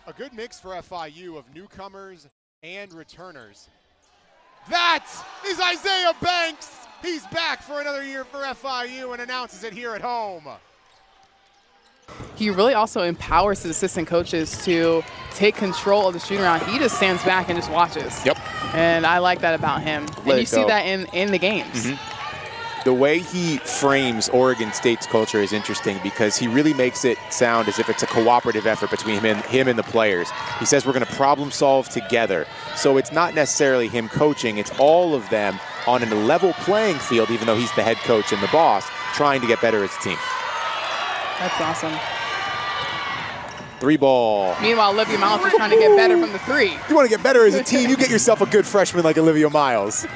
A good mix for FIU of newcomers and returners. That is Isaiah Banks. He's back for another year for FIU and announces it here at home. He really also empowers his assistant coaches to take control of the shooting around. He just stands back and just watches. Yep. And I like that about him. And you see that in the games. Mm-hmm. The way he frames Oregon State's culture is interesting because he really makes it sound as if it's a cooperative effort between him and the players. He says we're going to problem solve together. So it's not necessarily him coaching. It's all of them on a level playing field, even though he's the head coach and the boss, trying to get better as a team. That's awesome. 3-ball. Meanwhile, Olivia Miles is trying to get better from the 3. You want to get better as a team, you get yourself a good freshman like Olivia Miles.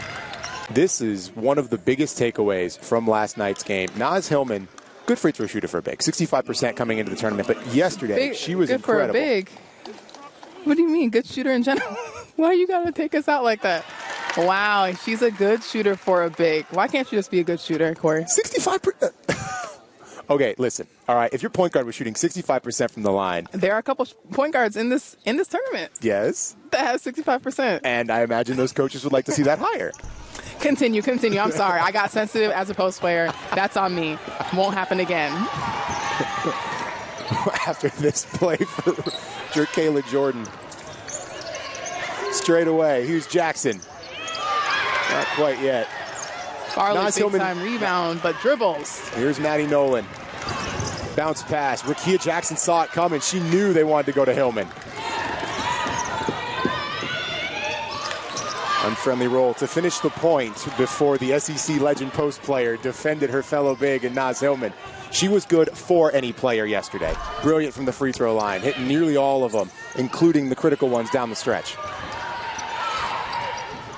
This is one of the biggest takeaways from last night's game. Naz Hillman, good free throw shooter for a big. 65% coming into the tournament, but yesterday she was incredible. Good for a big. What do you mean, good shooter in general? Why you got to take us out like that? Wow, she's a good shooter for a big. Why can't you just be a good shooter, Corey? 65%. Okay, listen. All right, if your point guard was shooting 65% from the line. There are a couple point guards in this tournament. Yes. That has 65%. And I imagine those coaches would like to see that higher. Continue. I'm sorry. I got sensitive as a post player. That's on me. Won't happen again. After this play for Jerkayla Jordan. Straight away. Here's Jackson. Not quite yet. Farley, big time rebound, but dribbles. Here's Maddie Nolan. Bounce pass. Rakia Jackson saw it coming. She knew they wanted to go to Hillman. Unfriendly roll to finish the point before the SEC legend post player defended her fellow big and Naz Hillman. She was good for any player yesterday. Brilliant from the free throw line, hitting nearly all of them, including the critical ones down the stretch.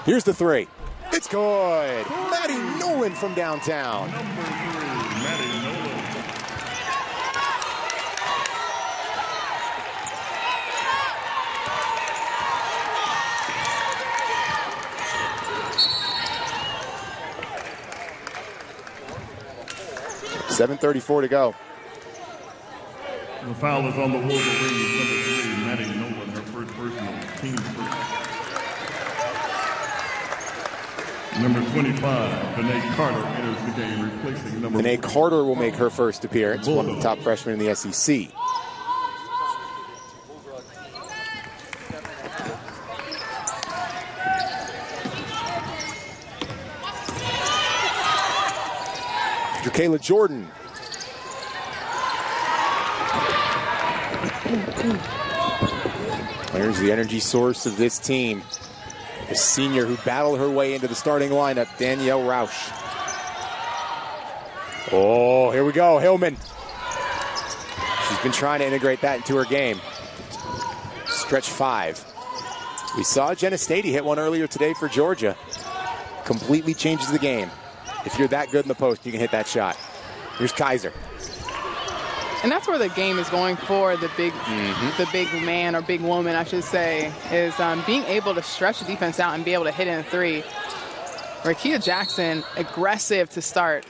Here's the 3. It's good. Maddie Nolan from downtown. Number 3, Maddie Nolan. .734 to go. The foul is on the Wolverines. Number 3, Maddie Nolan, her first personal team first. Number 25, Benet Carter enters the game, replacing number Benet Carter will make her first appearance, one of the top freshmen in the SEC. Jerkayla Jordan. There's the energy source of this team. The senior who battled her way into the starting lineup, Danielle Rausch. Oh, here we go, Hillman. She's been trying to integrate that into her game. Stretch 5. We saw Jenna Stady hit one earlier today for Georgia. Completely changes the game. If you're that good in the post, you can hit that shot. Here's Kaiser. And that's where the game is going for the big man or big woman, I should say, is being able to stretch the defense out and be able to hit in a 3. Rakia Jackson, aggressive to start.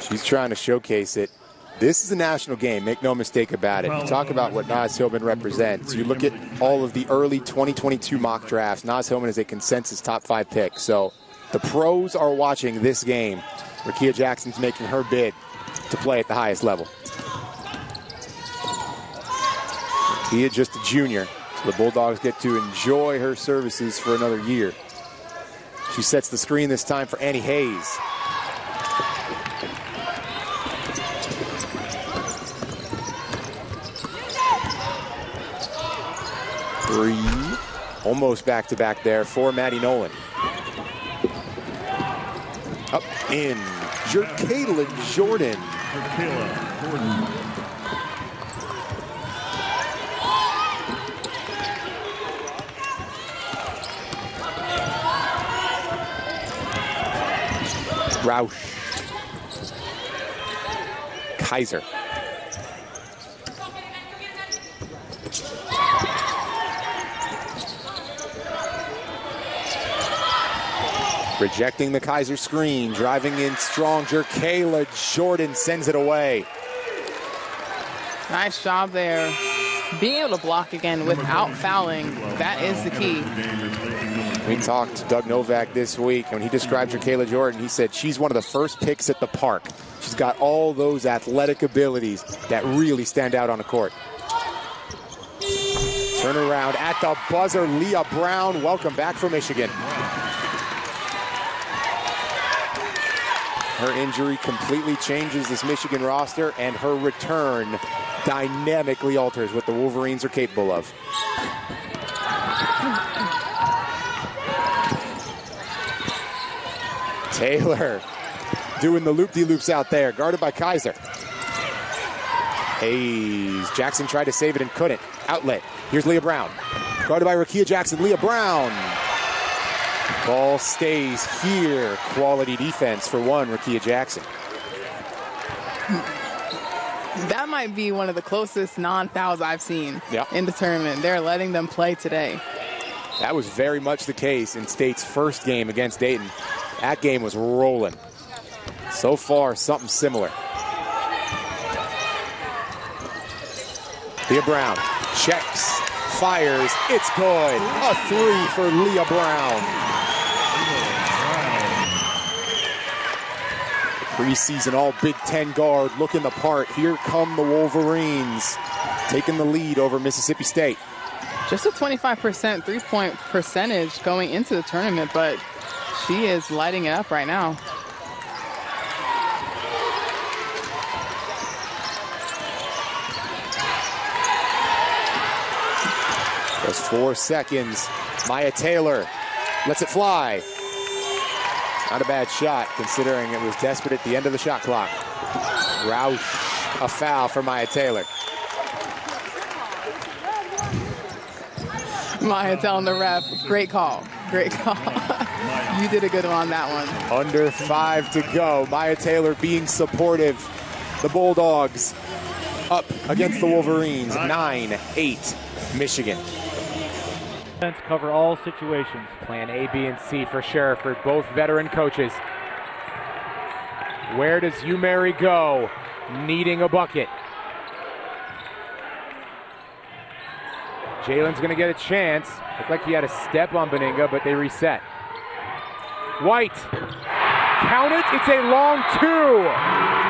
She's trying to showcase it. This is a national game, make no mistake about it. You talk about what Naz Hillman represents. You look at all of the early 2022 mock drafts. Naz Hillman is a consensus top 5 pick. So the pros are watching this game. Rakia Jackson's making her bid to play at the highest level. Rakia just a junior, so the Bulldogs get to enjoy her services for another year. She sets the screen this time for Annie Hayes. Three, almost back-to-back there for Maddie Nolan. Up in, Jerkayla Jordan. Jerkayla Jordan. Rausch. Kaiser. Rejecting the Kaiser screen, driving in strong. Jerkayla Jordan sends it away. Nice job there being able to block again without fouling, that is the key. We talked to Doug Novak this week. When he described Kayla Jordan, he said she's one of the first picks at the park. She's got all those athletic abilities that really stand out on the court. Turn around at the buzzer, Leah Brown. Welcome back from Michigan. Her injury completely changes this Michigan roster, and her return dynamically alters what the Wolverines are capable of. Taylor doing the loop-de-loops out there, guarded by Kaiser. Hayes, Jackson tried to save it and couldn't. Outlet, here's Leah Brown. Guarded by Rakia Jackson, Leah Brown. Ball stays here. Quality defense for one, Rakia Jackson. That might be one of the closest non-fouls I've seen Yep. in the tournament. They're letting them play today. That was very much the case in State's first game against Dayton. That game was rolling. So far, something similar. Leah Brown checks, fires, it's good. A three for Leah Brown. Preseason all Big Ten guard looking the part. Here come the Wolverines, taking the lead over Mississippi State. Just a 25% three-point percentage going into the tournament, but she is lighting it up right now. Just 4 seconds. Maya Taylor lets it fly. Not a bad shot, considering it was desperate at the end of the shot clock. Roush, a foul for Maya Taylor. Maya telling the ref, great call, great call. You did a good one on that one. Under 5 to go. Maya Taylor being supportive. The Bulldogs up against the Wolverines. 9-8, Michigan. Cover all situations. Plan A, B, and C for sure for both veteran coaches. Where does Umeri go? Needing a bucket. Jalen's going to get a chance. Looked like he had a step on Beninga, but they reset. White. Count it. It's a long two.